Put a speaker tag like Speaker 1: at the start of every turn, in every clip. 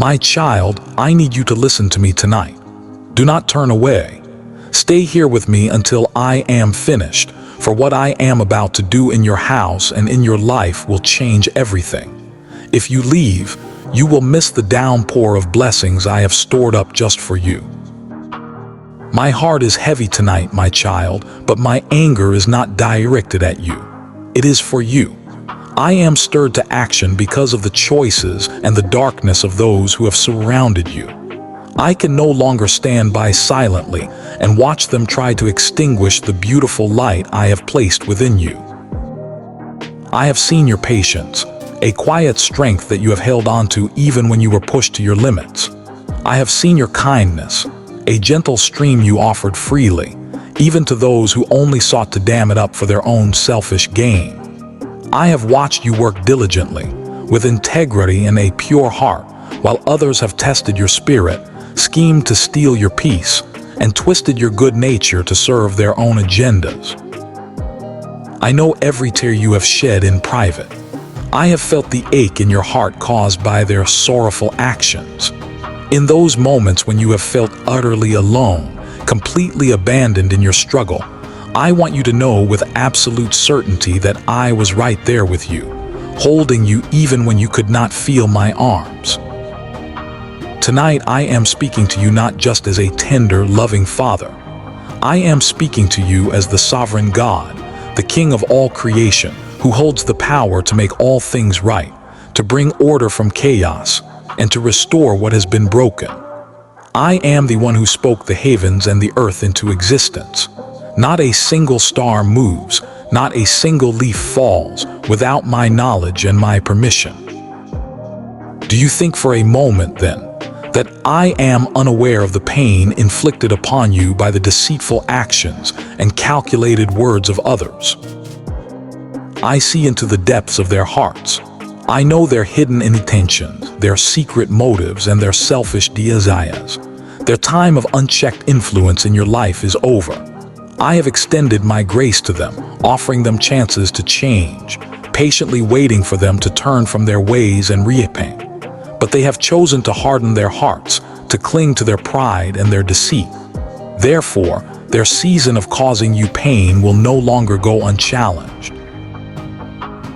Speaker 1: My child, I need you to listen to me tonight. Do not turn away. Stay here with me until I am finished, for what I am about to do in your house and in your life will change everything. If you leave, you will miss the downpour of blessings I have stored up just for you. My heart is heavy tonight, my child, but my anger is not directed at you. It is for you. I am stirred to action because of the choices and the darkness of those who have surrounded you. I can no longer stand by silently and watch them try to extinguish the beautiful light I have placed within you. I have seen your patience, a quiet strength that you have held onto even when you were pushed to your limits. I have seen your kindness, a gentle stream you offered freely, even to those who only sought to dam it up for their own selfish gain. I have watched you work diligently, with integrity and a pure heart, while others have tested your spirit, schemed to steal your peace, and twisted your good nature to serve their own agendas. I know every tear you have shed in private. I have felt the ache in your heart caused by their sorrowful actions. In those moments when you have felt utterly alone, completely abandoned in your struggle, I want you to know with absolute certainty that I was right there with you, holding you even when you could not feel my arms. Tonight I am speaking to you not just as a tender, loving father. I am speaking to you as the sovereign God, the King of all creation, who holds the power to make all things right, to bring order from chaos, and to restore what has been broken. I am the one who spoke the heavens and the earth into existence. Not a single star moves, not a single leaf falls without my knowledge and my permission. Do you think for a moment, then, that I am unaware of the pain inflicted upon you by the deceitful actions and calculated words of others? I see into the depths of their hearts. I know their hidden intentions, their secret motives, and their selfish desires. Their time of unchecked influence in your life is over. I have extended my grace to them, offering them chances to change, patiently waiting for them to turn from their ways and repent. But they have chosen to harden their hearts, to cling to their pride and their deceit. Therefore, their season of causing you pain will no longer go unchallenged.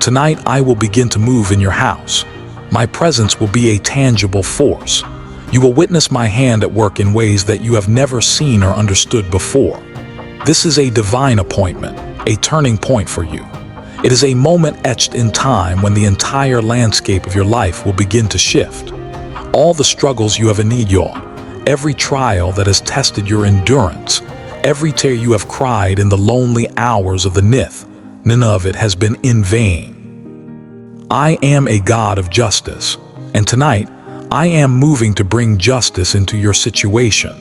Speaker 1: Tonight I will begin to move in your house. My presence will be a tangible force. You will witness my hand at work in ways that you have never seen or understood before. This is a divine appointment, a turning point for you. It is a moment etched in time when the entire landscape of your life will begin to shift. All the struggles you have endured, every trial that has tested your endurance, every tear you have cried in the lonely hours of the night, none of it has been in vain. I am a God of justice, and tonight I am moving to bring justice into your situation.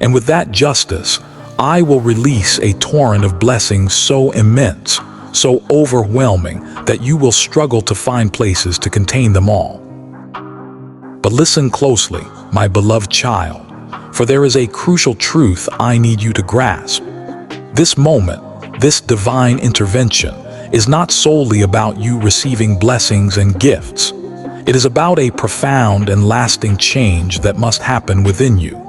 Speaker 1: And with that justice, I will release a torrent of blessings so immense, so overwhelming, that you will struggle to find places to contain them all. But listen closely, my beloved child, for there is a crucial truth I need you to grasp. This moment, this divine intervention, is not solely about you receiving blessings and gifts. It is about a profound and lasting change that must happen within you.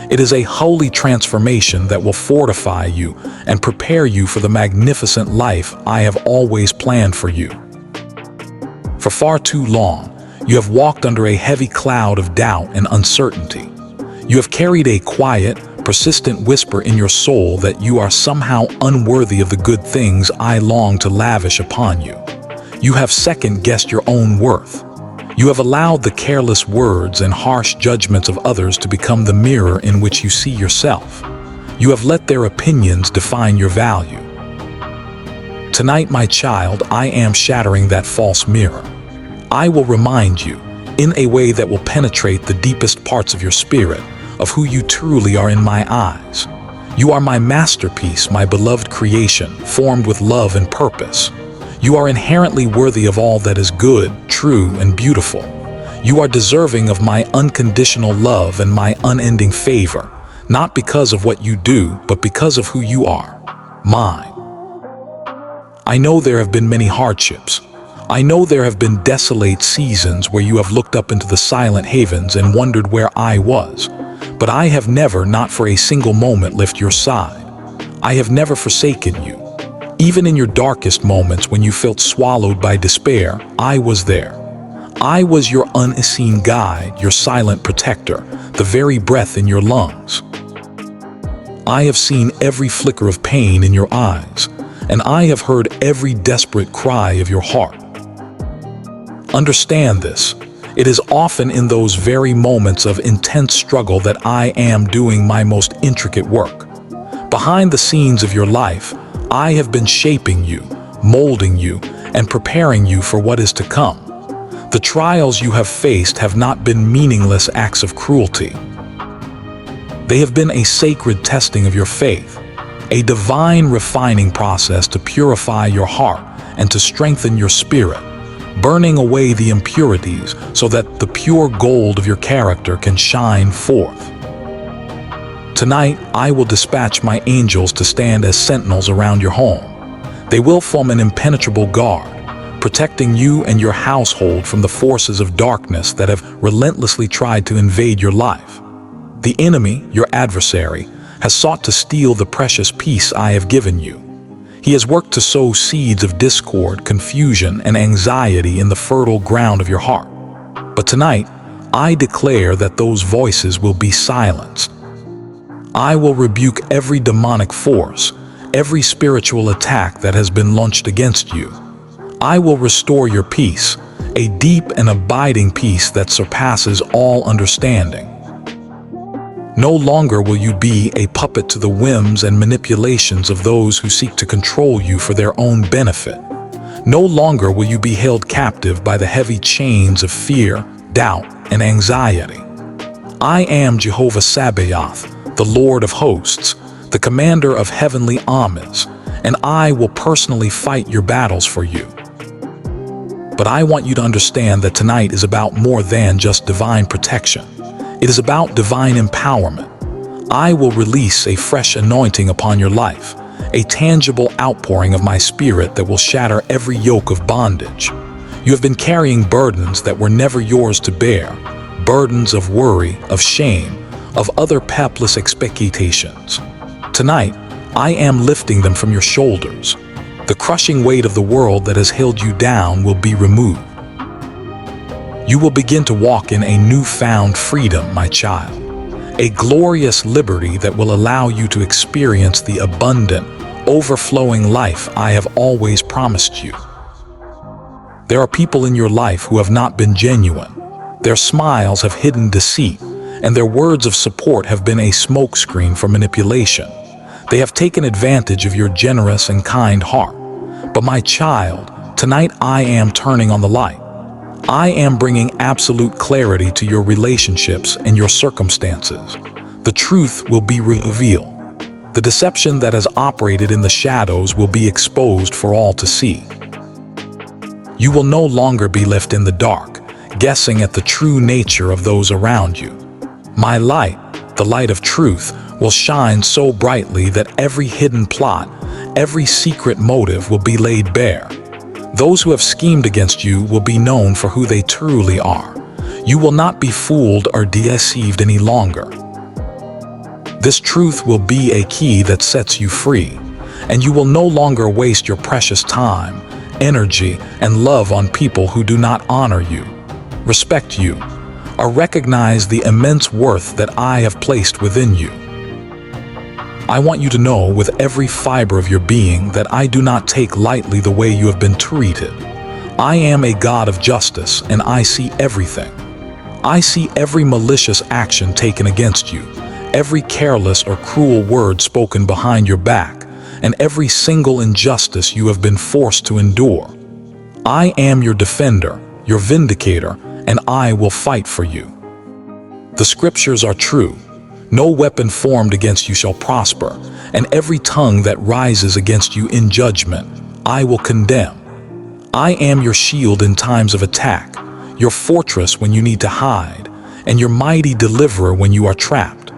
Speaker 1: It is a holy transformation that will fortify you and prepare you for the magnificent life I have always planned for you. For far too long, you have walked under a heavy cloud of doubt and uncertainty. You have carried a quiet, persistent whisper in your soul that you are somehow unworthy of the good things I long to lavish upon you. You have second-guessed your own worth. You have allowed the careless words and harsh judgments of others to become the mirror in which you see yourself. You have let their opinions define your value. Tonight, my child, I am shattering that false mirror. I will remind you, in a way that will penetrate the deepest parts of your spirit, of who you truly are in my eyes. You are my masterpiece, my beloved creation, formed with love and purpose. You are inherently worthy of all that is good, true, and beautiful. You are deserving of my unconditional love and my unending favor, not because of what you do, but because of who you are, mine. I know there have been many hardships. I know there have been desolate seasons where you have looked up into the silent havens and wondered where I was, but I have never, not for a single moment, left your side. I have never forsaken you. Even in your darkest moments when you felt swallowed by despair, I was there. I was your unseen guide, your silent protector, the very breath in your lungs. I have seen every flicker of pain in your eyes, and I have heard every desperate cry of your heart. Understand this. It is often in those very moments of intense struggle that I am doing my most intricate work. Behind the scenes of your life, I have been shaping you, molding you, and preparing you for what is to come. The trials you have faced have not been meaningless acts of cruelty. They have been a sacred testing of your faith, a divine refining process to purify your heart and to strengthen your spirit, burning away the impurities so that the pure gold of your character can shine forth. Tonight, I will dispatch my angels to stand as sentinels around your home. They will form an impenetrable guard, protecting you and your household from the forces of darkness that have relentlessly tried to invade your life. The enemy, your adversary, has sought to steal the precious peace I have given you. He has worked to sow seeds of discord, confusion, and anxiety in the fertile ground of your heart. But tonight, I declare that those voices will be silenced. I will rebuke every demonic force, every spiritual attack that has been launched against you. I will restore your peace, a deep and abiding peace that surpasses all understanding. No longer will you be a puppet to the whims and manipulations of those who seek to control you for their own benefit. No longer will you be held captive by the heavy chains of fear, doubt, and anxiety. I am Jehovah Sabaoth, the Lord of hosts, the commander of heavenly armies, and I will personally fight your battles for you. But I want you to understand that tonight is about more than just divine protection. It is about divine empowerment. I will release a fresh anointing upon your life, a tangible outpouring of my spirit that will shatter every yoke of bondage. You have been carrying burdens that were never yours to bear, burdens of worry, of shame, of other pepless expectations. Tonight, I am lifting them from your shoulders. The crushing weight of the world that has held you down will be removed. You will begin to walk in a newfound freedom, my child, a glorious liberty that will allow you to experience the abundant, overflowing life I have always promised you. There are people in your life who have not been genuine. Their smiles have hidden deceit, and their words of support have been a smokescreen for manipulation. They have taken advantage of your generous and kind heart. But my child, tonight I am turning on the light. I am bringing absolute clarity to your relationships and your circumstances. The truth will be revealed. The deception that has operated in the shadows will be exposed for all to see. You will no longer be left in the dark, guessing at the true nature of those around you. My light, the light of truth, will shine so brightly that every hidden plot, every secret motive will be laid bare. Those who have schemed against you will be known for who they truly are. You will not be fooled or deceived any longer. This truth will be a key that sets you free, and you will no longer waste your precious time, energy, and love on people who do not honor you, respect you, or recognize the immense worth that I have placed within you. I want you to know with every fiber of your being that I do not take lightly the way you have been treated. I am a God of justice, and I see everything. I see every malicious action taken against you, every careless or cruel word spoken behind your back, and every single injustice you have been forced to endure. I am your defender, your vindicator, and I will fight for you. The scriptures are true. No weapon formed against you shall prosper, and every tongue that rises against you in judgment, I will condemn. I am your shield in times of attack, your fortress when you need to hide, and your mighty deliverer when you are trapped.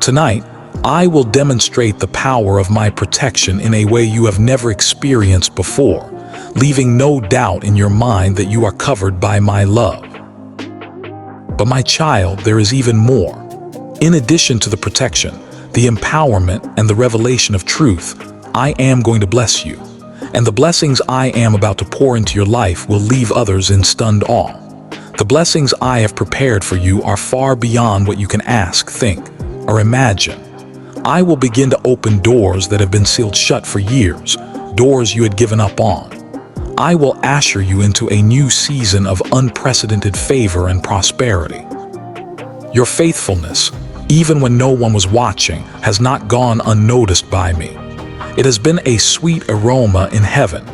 Speaker 1: Tonight, I will demonstrate the power of my protection in a way you have never experienced before, leaving no doubt in your mind that you are covered by my love. But my child, there is even more. In addition to the protection, the empowerment, and the revelation of truth, I am going to bless you. And the blessings I am about to pour into your life will leave others in stunned awe. The blessings I have prepared for you are far beyond what you can ask, think, or imagine. I will begin to open doors that have been sealed shut for years, doors you had given up on. I will usher you into a new season of unprecedented favor and prosperity. Your faithfulness, even when no one was watching, has not gone unnoticed by me. It has been a sweet aroma in heaven,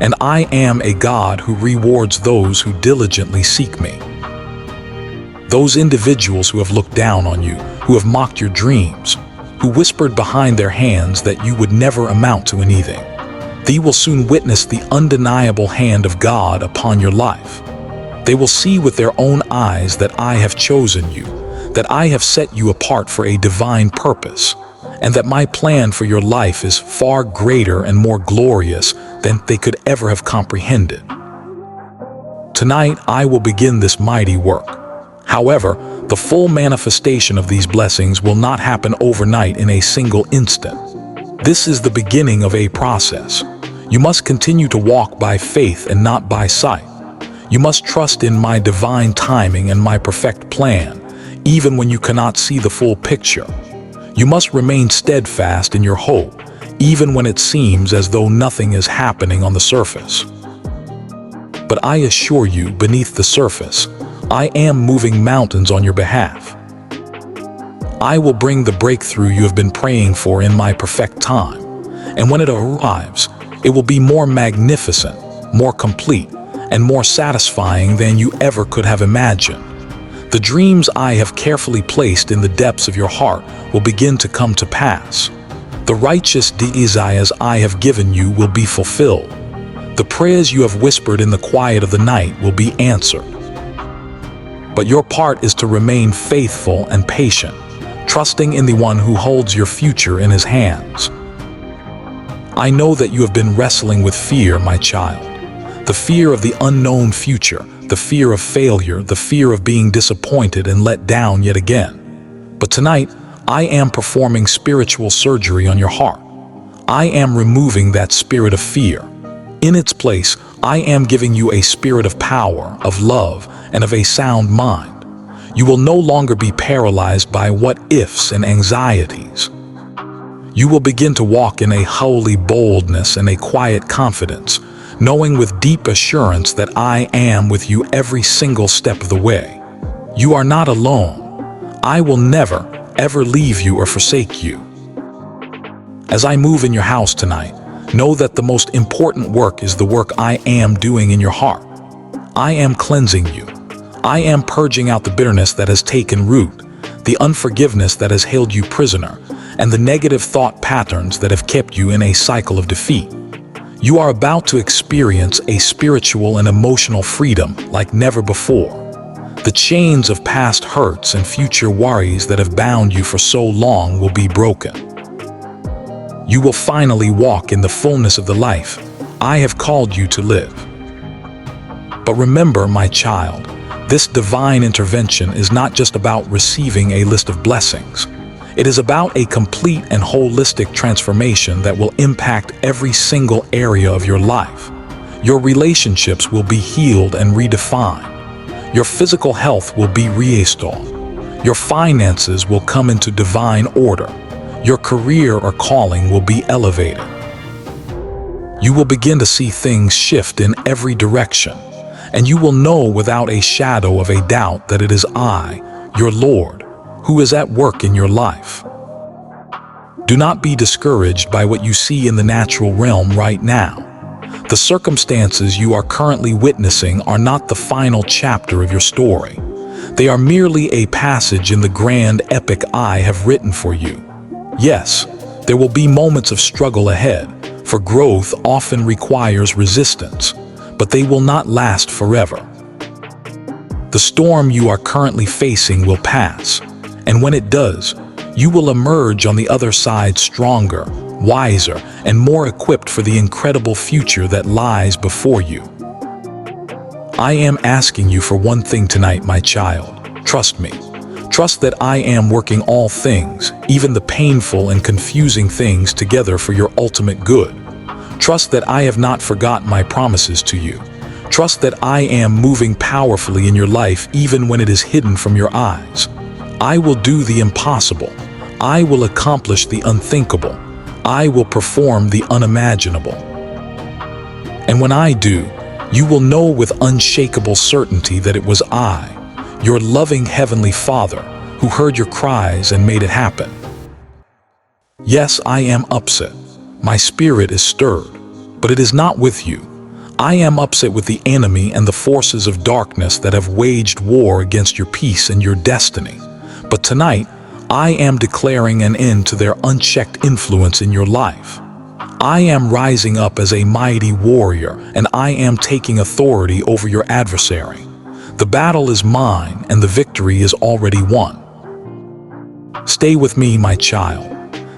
Speaker 1: and I am a God who rewards those who diligently seek me. Those individuals who have looked down on you, who have mocked your dreams, who whispered behind their hands that you would never amount to anything, they will soon witness the undeniable hand of God upon your life. They will see with their own eyes that I have chosen you, that I have set you apart for a divine purpose, and that my plan for your life is far greater and more glorious than they could ever have comprehended. Tonight, I will begin this mighty work. However, the full manifestation of these blessings will not happen overnight in a single instant. This is the beginning of a process. You must continue to walk by faith and not by sight. You must trust in my divine timing and my perfect plan, even when you cannot see the full picture. You must remain steadfast in your hope, even when it seems as though nothing is happening on the surface. But I assure you, beneath the surface, I am moving mountains on your behalf. I will bring the breakthrough you have been praying for in my perfect time, and when it arrives, it will be more magnificent, more complete, and more satisfying than you ever could have imagined. The dreams I have carefully placed in the depths of your heart will begin to come to pass. The righteous desires I have given you will be fulfilled. The prayers you have whispered in the quiet of the night will be answered. But your part is to remain faithful and patient, trusting in the one who holds your future in his hands. I know that you have been wrestling with fear, my child. The fear of the unknown future, the fear of failure, the fear of being disappointed and let down yet again. But tonight, I am performing spiritual surgery on your heart. I am removing that spirit of fear. In its place, I am giving you a spirit of power, of love, and of a sound mind. You will no longer be paralyzed by what-ifs and anxieties. You will begin to walk in a holy boldness and a quiet confidence, knowing with deep assurance that I am with you every single step of the way. You are not alone. I will never, ever leave you or forsake you. As I move in your house tonight, know that the most important work is the work I am doing in your heart. I am cleansing you. I am purging out the bitterness that has taken root, the unforgiveness that has held you prisoner, and the negative thought patterns that have kept you in a cycle of defeat. You are about to experience a spiritual and emotional freedom like never before. The chains of past hurts and future worries that have bound you for so long will be broken. You will finally walk in the fullness of the life I have called you to live. But remember, my child, this divine intervention is not just about receiving a list of blessings. It is about a complete and holistic transformation that will impact every single area of your life. Your relationships will be healed and redefined. Your physical health will be restored. Your finances will come into divine order. Your career or calling will be elevated. You will begin to see things shift in every direction, and you will know without a shadow of a doubt that it is I, your Lord, who is at work in your life. Do not be discouraged by what you see in the natural realm right now. The circumstances you are currently witnessing are not the final chapter of your story. They are merely a passage in the grand epic I have written for you. Yes, there will be moments of struggle ahead, for growth often requires resistance, but they will not last forever. The storm you are currently facing will pass, and when it does, you will emerge on the other side stronger, wiser, and more equipped for the incredible future that lies before you. I am asking you for one thing tonight, my child. Trust me. Trust that I am working all things, even the painful and confusing things, together for your ultimate good. Trust that I have not forgotten my promises to you. Trust that I am moving powerfully in your life even when it is hidden from your eyes. I will do the impossible. I will accomplish the unthinkable. I will perform the unimaginable. And when I do, you will know with unshakable certainty that it was I, your loving Heavenly Father, who heard your cries and made it happen. Yes, I am upset. My spirit is stirred, but it is not with you. I am upset with the enemy and the forces of darkness that have waged war against your peace and your destiny. But tonight, I am declaring an end to their unchecked influence in your life. I am rising up as a mighty warrior, and I am taking authority over your adversary. The battle is mine, and the victory is already won. Stay with me, my child.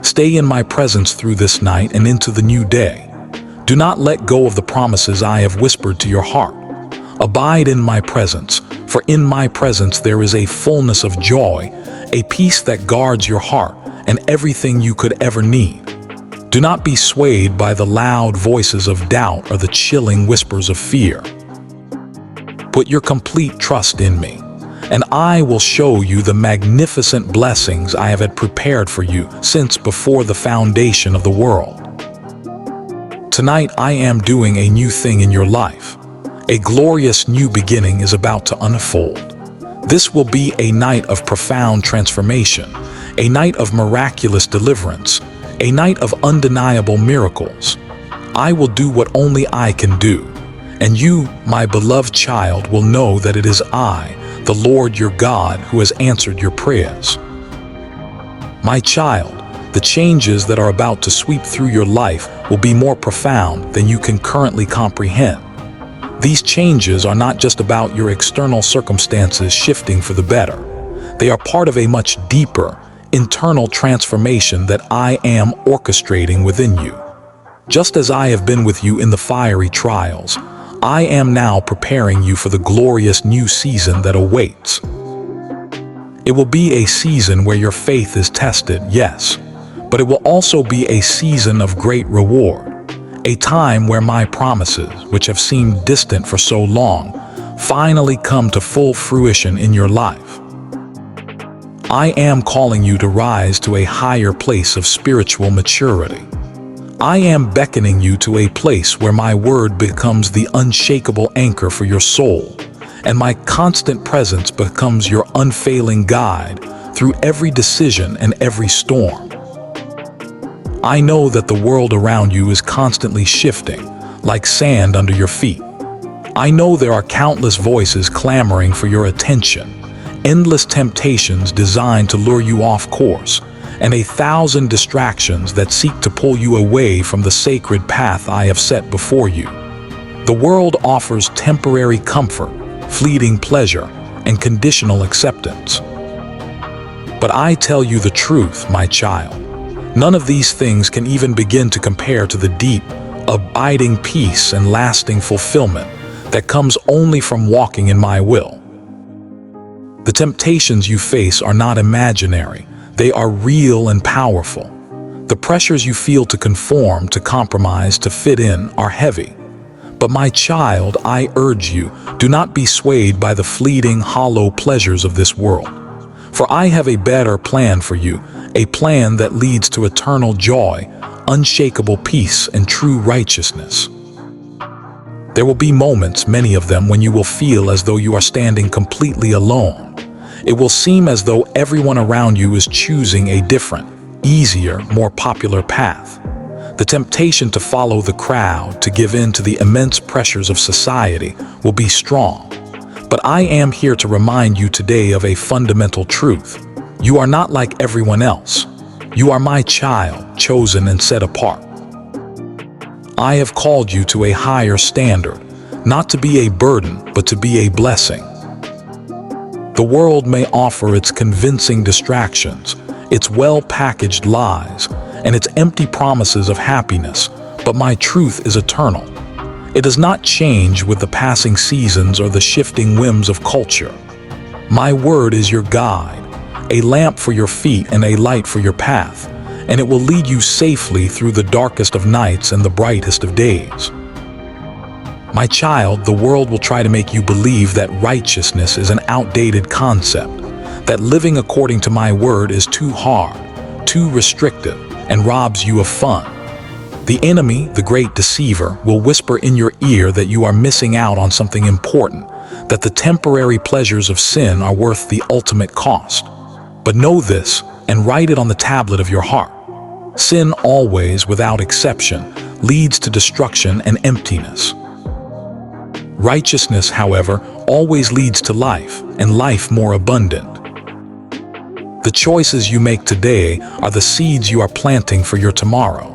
Speaker 1: Stay in my presence through this night and into the new day. Do not let go of the promises I have whispered to your heart. Abide in my presence, for in my presence there is a fullness of joy, a peace that guards your heart and everything you could ever need. Do not be swayed by the loud voices of doubt or the chilling whispers of fear. Put your complete trust in me, and I will show you the magnificent blessings I have had prepared for you since before the foundation of the world. Tonight I am doing a new thing in your life. A glorious new beginning is about to unfold. This will be a night of profound transformation, a night of miraculous deliverance, a night of undeniable miracles. I will do what only I can do, and you, my beloved child, will know that it is I, the Lord your God, who has answered your prayers. My child, the changes that are about to sweep through your life will be more profound than you can currently comprehend. These changes are not just about your external circumstances shifting for the better. They are part of a much deeper, internal transformation that I am orchestrating within you. Just as I have been with you in the fiery trials, I am now preparing you for the glorious new season that awaits. It will be a season where your faith is tested, yes, but it will also be a season of great reward. A time where my promises, which have seemed distant for so long, finally come to full fruition in your life. I am calling you to rise to a higher place of spiritual maturity. I am beckoning you to a place where my word becomes the unshakable anchor for your soul, and my constant presence becomes your unfailing guide through every decision and every storm. I know that the world around you is constantly shifting, like sand under your feet. I know there are countless voices clamoring for your attention, endless temptations designed to lure you off course, and 1,000 distractions that seek to pull you away from the sacred path I have set before you. The world offers temporary comfort, fleeting pleasure, and conditional acceptance. But I tell you the truth, my child. None of these things can even begin to compare to the deep, abiding peace and lasting fulfillment that comes only from walking in my will. The temptations you face are not imaginary. They are real and powerful. The pressures you feel to conform, to compromise, to fit in are heavy. But my child, I urge you, do not be swayed by the fleeting, hollow pleasures of this world. For I have a better plan for you, a plan that leads to eternal joy, unshakable peace, and true righteousness. There will be moments, many of them, when you will feel as though you are standing completely alone. It will seem as though everyone around you is choosing a different, easier, more popular path. The temptation to follow the crowd, to give in to the immense pressures of society, will be strong. But I am here to remind you today of a fundamental truth. You are not like everyone else. You are my child, chosen and set apart. I have called you to a higher standard, not to be a burden, but to be a blessing. The world may offer its convincing distractions, its well-packaged lies, and its empty promises of happiness, but my truth is eternal. It does not change with the passing seasons or the shifting whims of culture. My word is your guide, a lamp for your feet and a light for your path, and it will lead you safely through the darkest of nights and the brightest of days. My child, the world will try to make you believe that righteousness is an outdated concept, that living according to my word is too hard, too restrictive, and robs you of fun. The enemy, the great deceiver, will whisper in your ear that you are missing out on something important, that the temporary pleasures of sin are worth the ultimate cost. But know this, and write it on the tablet of your heart. Sin always, without exception, leads to destruction and emptiness. Righteousness, however, always leads to life, and life more abundant. The choices you make today are the seeds you are planting for your tomorrow.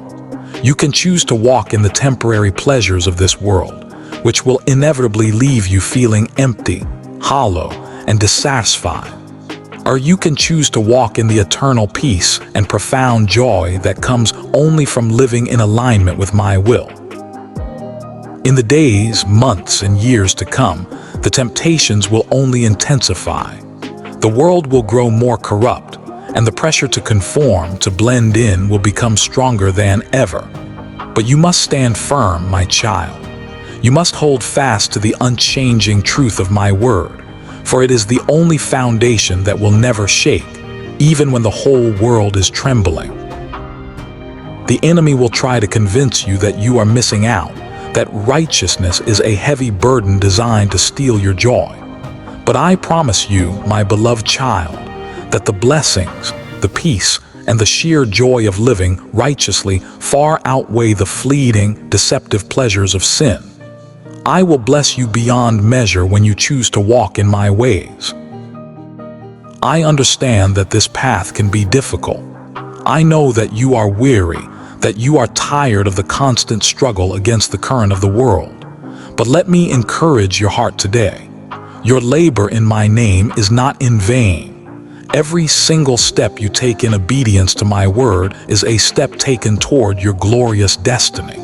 Speaker 1: You can choose to walk in the temporary pleasures of this world, which will inevitably leave you feeling empty, hollow, and dissatisfied. Or you can choose to walk in the eternal peace and profound joy that comes only from living in alignment with my will. In the days, months, and years to come, the temptations will only intensify. The world will grow more corrupt, and the pressure to conform, to blend in, will become stronger than ever. But you must stand firm, my child. You must hold fast to the unchanging truth of my word, for it is the only foundation that will never shake, even when the whole world is trembling. The enemy will try to convince you that you are missing out, that righteousness is a heavy burden designed to steal your joy. But I promise you, my beloved child, that the blessings, the peace, and the sheer joy of living righteously far outweigh the fleeting, deceptive pleasures of sin. I will bless you beyond measure when you choose to walk in my ways. I understand that this path can be difficult. I know that you are weary, that you are tired of the constant struggle against the current of the world. But let me encourage your heart today. Your labor in my name is not in vain. Every single step you take in obedience to my word is a step taken toward your glorious destiny.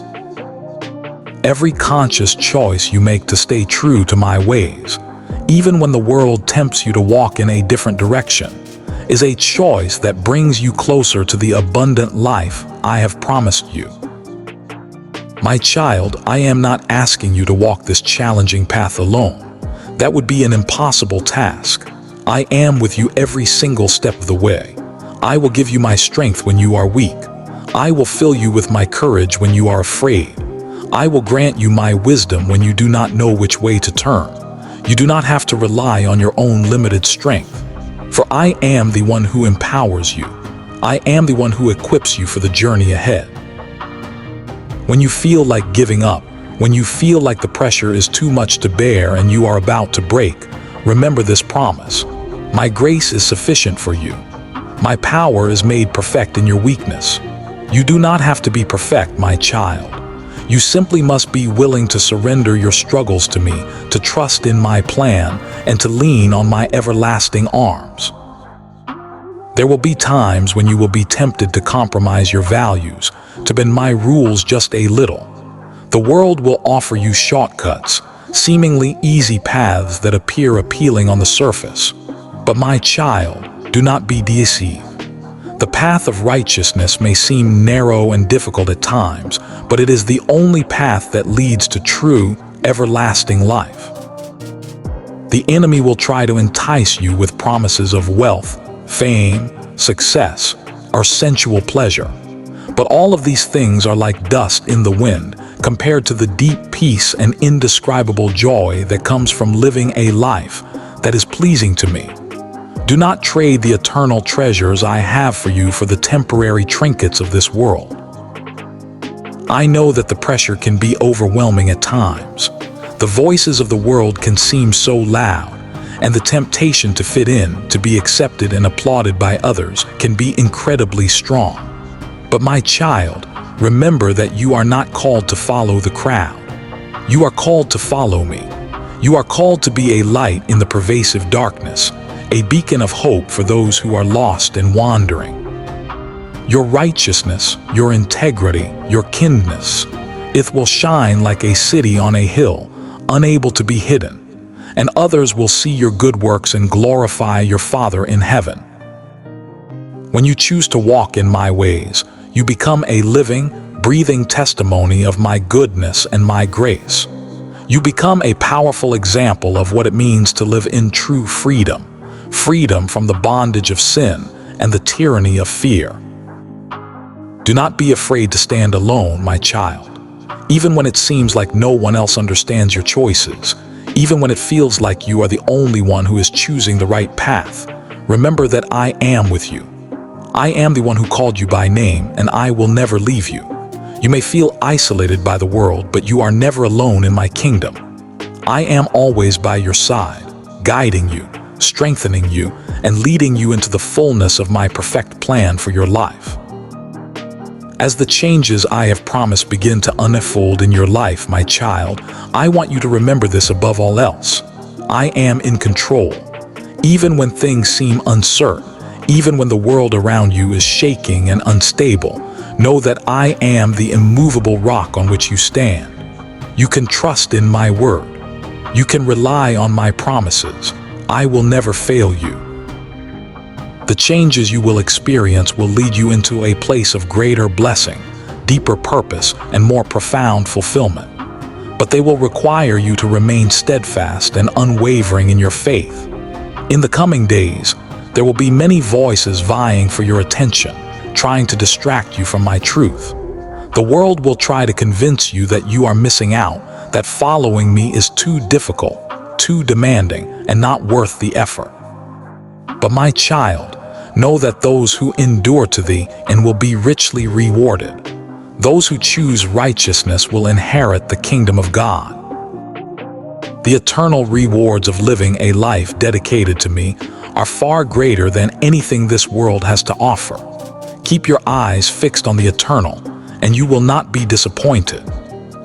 Speaker 1: Every conscious choice you make to stay true to my ways, even when the world tempts you to walk in a different direction, is a choice that brings you closer to the abundant life I have promised you. My child, I am not asking you to walk this challenging path alone. That would be an impossible task. I am with you every single step of the way. I will give you my strength when you are weak. I will fill you with my courage when you are afraid. I will grant you my wisdom when you do not know which way to turn. You do not have to rely on your own limited strength. For I am the one who empowers you. I am the one who equips you for the journey ahead. When you feel like giving up, when you feel like the pressure is too much to bear and you are about to break, remember this promise. My grace is sufficient for you. My power is made perfect in your weakness. You do not have to be perfect, my child. You simply must be willing to surrender your struggles to me, to trust in my plan, and to lean on my everlasting arms. There will be times when you will be tempted to compromise your values, to bend my rules just a little. The world will offer you shortcuts, seemingly easy paths that appear appealing on the surface. But my child, do not be deceived. The path of righteousness may seem narrow and difficult at times, but it is the only path that leads to true, everlasting life. The enemy will try to entice you with promises of wealth, fame, success, or sensual pleasure. But all of these things are like dust in the wind compared to the deep peace and indescribable joy that comes from living a life that is pleasing to me. Do not trade the eternal treasures I have for you for the temporary trinkets of this world. I know that the pressure can be overwhelming at times. The voices of the world can seem so loud, and the temptation to fit in, to be accepted and applauded by others, can be incredibly strong. But my child, remember that you are not called to follow the crowd. You are called to follow me. You are called to be a light in the pervasive darkness, a beacon of hope for those who are lost and wandering. Your righteousness, your integrity, your kindness, it will shine like a city on a hill, unable to be hidden, and others will see your good works and glorify your Father in heaven. When you choose to walk in my ways, you become a living, breathing testimony of my goodness and my grace. You become a powerful example of what it means to live in true freedom, freedom from the bondage of sin and the tyranny of fear. Do not be afraid to stand alone, my child. Even when it seems like no one else understands your choices, even when it feels like you are the only one who is choosing the right path, remember that I am with you. I am the one who called you by name, and I will never leave you. You may feel isolated by the world, but you are never alone in my kingdom. I am always by your side, guiding you, strengthening you, and leading you into the fullness of my perfect plan for your life. As the changes I have promised begin to unfold in your life, my child, I want you to remember this above all else. I am in control. Even when things seem uncertain, even when the world around you is shaking and unstable, know that I am the immovable rock on which you stand. You can trust in my word. You can rely on my promises. I will never fail you. The changes you will experience will lead you into a place of greater blessing, deeper purpose, and more profound fulfillment. But they will require you to remain steadfast and unwavering in your faith. In the coming days, there will be many voices vying for your attention, trying to distract you from my truth. The world will try to convince you that you are missing out, that following me is too difficult, too demanding, and not worth the effort. But my child, know that those who endure to thee and will be richly rewarded. Those who choose righteousness will inherit the kingdom of God. The eternal rewards of living a life dedicated to me are far greater than anything this world has to offer. Keep your eyes fixed on the eternal, and you will not be disappointed.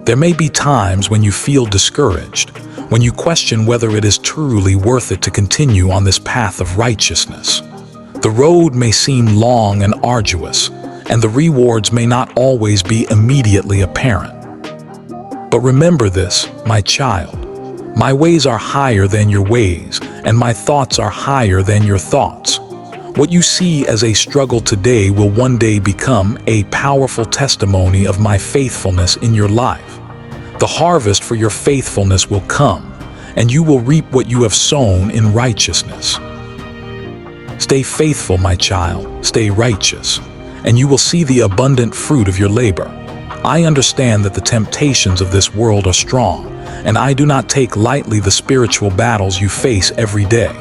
Speaker 1: There may be times when you feel discouraged, when you question whether it is truly worth it to continue on this path of righteousness. The road may seem long and arduous, and the rewards may not always be immediately apparent. But remember this, my child. My ways are higher than your ways, and my thoughts are higher than your thoughts. What you see as a struggle today will one day become a powerful testimony of my faithfulness in your life. The harvest for your faithfulness will come, and you will reap what you have sown in righteousness. Stay faithful, my child, stay righteous, and you will see the abundant fruit of your labor. I understand that the temptations of this world are strong, and I do not take lightly the spiritual battles you face every day.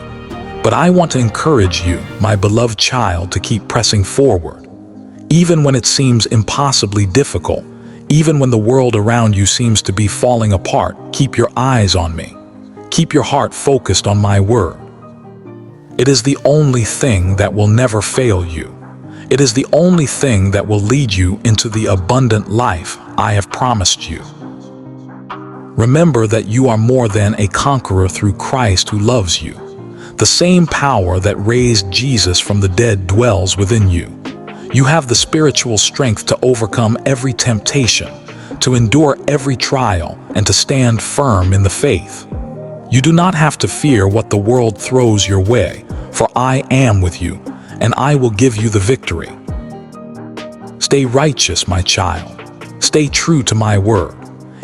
Speaker 1: But I want to encourage you, my beloved child, to keep pressing forward. Even when it seems impossibly difficult, even when the world around you seems to be falling apart, keep your eyes on me. Keep your heart focused on my word. It is the only thing that will never fail you. It is the only thing that will lead you into the abundant life I have promised you. Remember that you are more than a conqueror through Christ who loves you. The same power that raised Jesus from the dead dwells within you. You have the spiritual strength to overcome every temptation, to endure every trial, and to stand firm in the faith. You do not have to fear what the world throws your way, for I am with you, and I will give you the victory. Stay righteous, my child. Stay true to my word.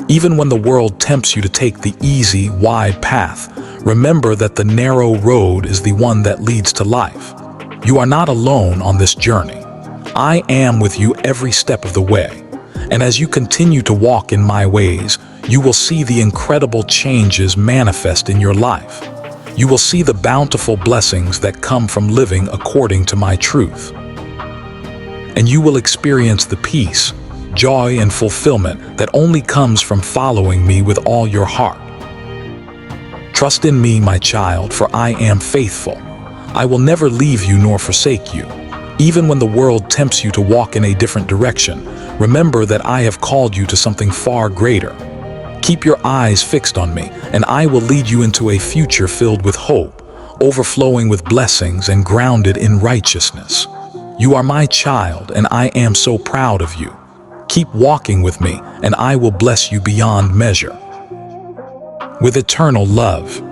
Speaker 1: Even when the world tempts you to take the easy, wide path, remember that the narrow road is the one that leads to life. You are not alone on this journey. I am with you every step of the way. And as you continue to walk in my ways, you will see the incredible changes manifest in your life. You will see the bountiful blessings that come from living according to my truth. And you will experience the peace, joy, and fulfillment that only comes from following me with all your heart. Trust in me, my child, for I am faithful. I will never leave you nor forsake you. Even when the world tempts you to walk in a different direction, remember that I have called you to something far greater. Keep your eyes fixed on me, and I will lead you into a future filled with hope, overflowing with blessings and grounded in righteousness. You are my child, and I am so proud of you. Keep walking with me, and I will bless you beyond measure. With eternal love.